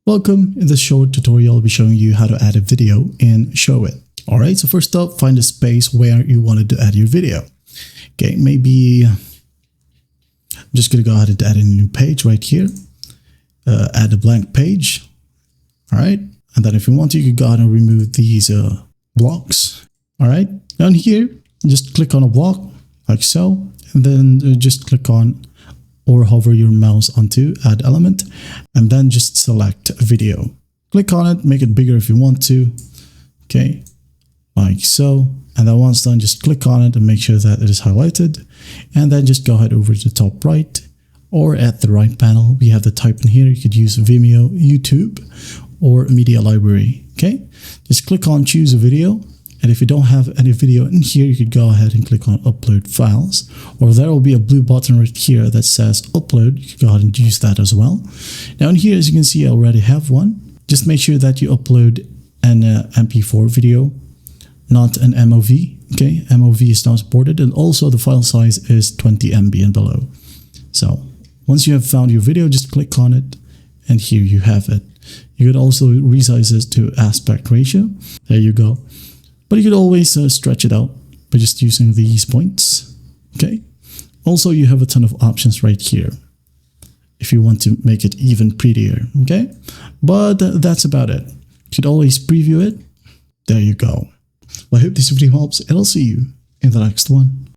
Welcome. In this short tutorial, I'll be showing you how to add a video in Showit. Alright, so first up, find a space where you wanted to add your video. Okay, maybe I'm just going to go ahead and add a new page right here. Add a blank page. Alright, and then if you want to, you can go ahead and remove these blocks. Alright, down here, just click on a block like so, and then just click on or hover your mouse onto add element, and then just select video. Click on it, make it bigger if you want to. Okay, like so. And then once done, just click on it and make sure that it is highlighted. And then just go ahead over to the top right or at the right panel. We have the type in here. You could use Vimeo, YouTube, or media library. Okay, just click on choose a video. And if you don't have any video in here, you could go ahead and click on upload files, or there will be a blue button right here that says upload. You can go ahead and use that as well. Now in here, as you can see, I already have one. Just make sure that you upload an MP4 video, not an MOV. Okay, MOV is not supported, and also the file size is 20 MB and below. So once you have found your video, just click on it, and here you have it. You could also resize this to aspect ratio. There you go. But you could always stretch it out by just using these points. Okay. Also, you have a ton of options right here if you want to make it even prettier. Okay. But that's about it. You could always preview it. There you go. Well, I hope this video helps, and I'll see you in the next one.